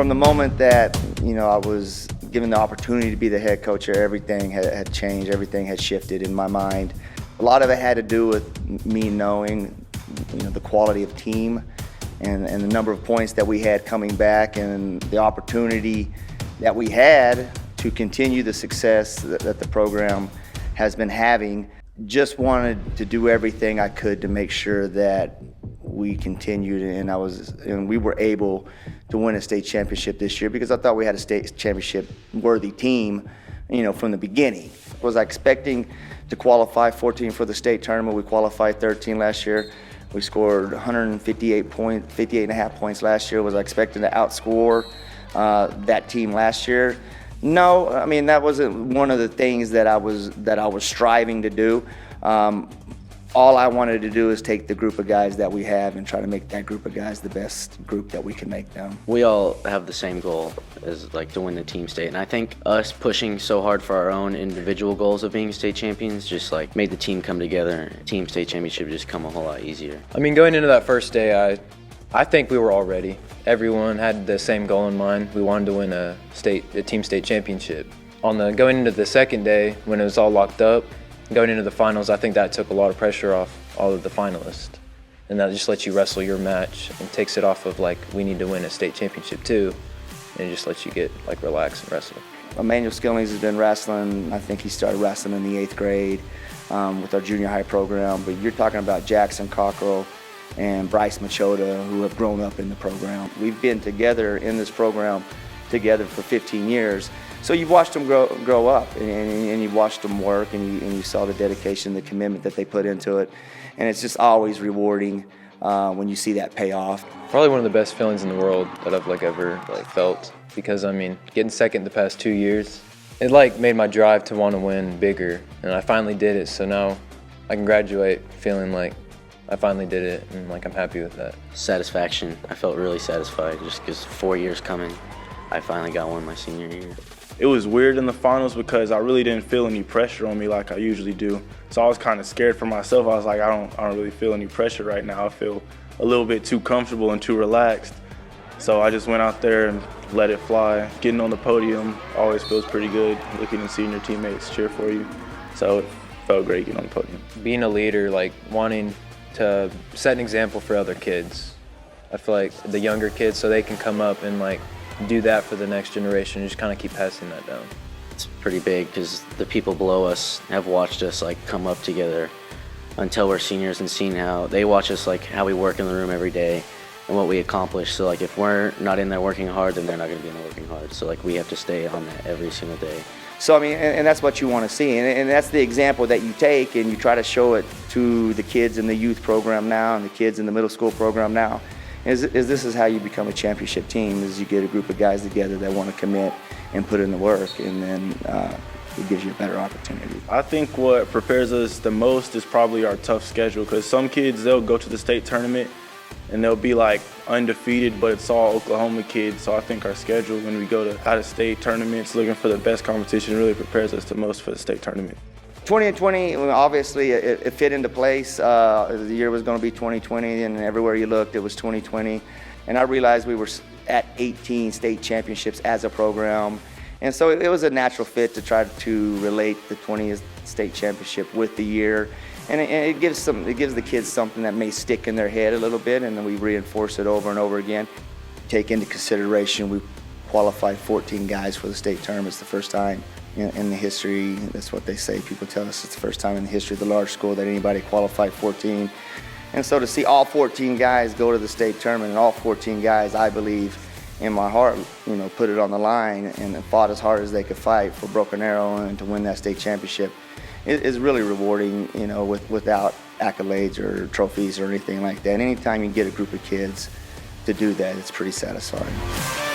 From the moment that, I was given the opportunity to be the head coach here, everything had changed, everything had shifted in my mind. A lot of it had to do with me knowing, the quality of team and the number of points that we had coming back and the opportunity that we had to continue the success that the program has been having. Just wanted to do everything I could to make sure that we continued and we were able to win a state championship this year, because I thought we had a state championship worthy team, from the beginning. Was I expecting to qualify 14 for the state tournament? We qualified 13 last year. We scored 58 and a half points last year. Was I expecting to outscore that team last year? No, that wasn't one of the things that I was striving to do. All I wanted to do is take the group of guys that we have and try to make that group of guys the best group that we can make them. We all have the same goal, is to win the team state, and I think us pushing so hard for our own individual goals of being state champions just made the team come together. Team state championship just come a whole lot easier. Going into that first day, I think we were all ready. Everyone had the same goal in mind. We wanted to win a team state championship. Going into the second day, when it was all locked up, going into the finals, I think that took a lot of pressure off all of the finalists. And that just lets you wrestle your match and takes it off of we need to win a state championship too. And it just lets you get relax and wrestle. Emmanuel Skillings has been wrestling. I think he started wrestling in the 8th grade with our junior high program. But you're talking about Jackson Cockrell and Bryce Machota, who have grown up in the program. We've been together in this program together for 15 years. So you've watched them grow up, and you've watched them work, and you saw the dedication, the commitment that they put into it. And it's just always rewarding when you see that pay off. Probably one of the best feelings in the world that I've ever felt, because getting second the past 2 years, it made my drive to want to win bigger, and I finally did it. So now I can graduate feeling I finally did it, and I'm happy with that. Satisfaction. I felt really satisfied just because 4 years coming, I finally got one my senior year. It was weird in the finals because I really didn't feel any pressure on me like I usually do. So I was kind of scared for myself. I was I don't really feel any pressure right now. I feel a little bit too comfortable and too relaxed. So I just went out there and let it fly. Getting on the podium always feels pretty good, looking and seeing your teammates cheer for you. So it felt great getting on the podium. Being a leader, wanting to set an example for other kids. I feel the younger kids, so they can come up and do that for the next generation and just kind of keep passing that down. It's pretty big because the people below us have watched us come up together until we're seniors, and seen how they watch us how we work in the room every day and what we accomplish. So if we're not in there working hard, then they're not going to be in there working hard. So we have to stay on that every single day. So and that's what you want to see, and that's the example that you take, and you try to show it to the kids in the youth program now and the kids in the middle school program now. This is how you become a championship team, is you get a group of guys together that want to commit and put in the work, and then it gives you a better opportunity. I think what prepares us the most is probably our tough schedule, because some kids, they'll go to the state tournament and they'll be undefeated, but it's all Oklahoma kids. So I think our schedule, when we go to out-of-state tournaments looking for the best competition, really prepares us the most for the state tournament. 20 and 20, obviously it fit into place. The year was going to be 2020, and everywhere you looked, it was 2020. And I realized we were at 18 state championships as a program. And so it was a natural fit to try to relate the 20th state championship with the year. And it gives the kids something that may stick in their head a little bit, and then we reinforce it over and over again. Take into consideration, we qualified 14 guys for the state tournament. It's the first time in the history, that's what they say, people tell us it's the first time in the history of the large school that anybody qualified 14. And so to see all 14 guys go to the state tournament, and all 14 guys, I believe, in my heart, put it on the line and fought as hard as they could fight for Broken Arrow and to win that state championship, it is really rewarding, without accolades or trophies or anything like that. Anytime you get a group of kids to do that, it's pretty satisfying.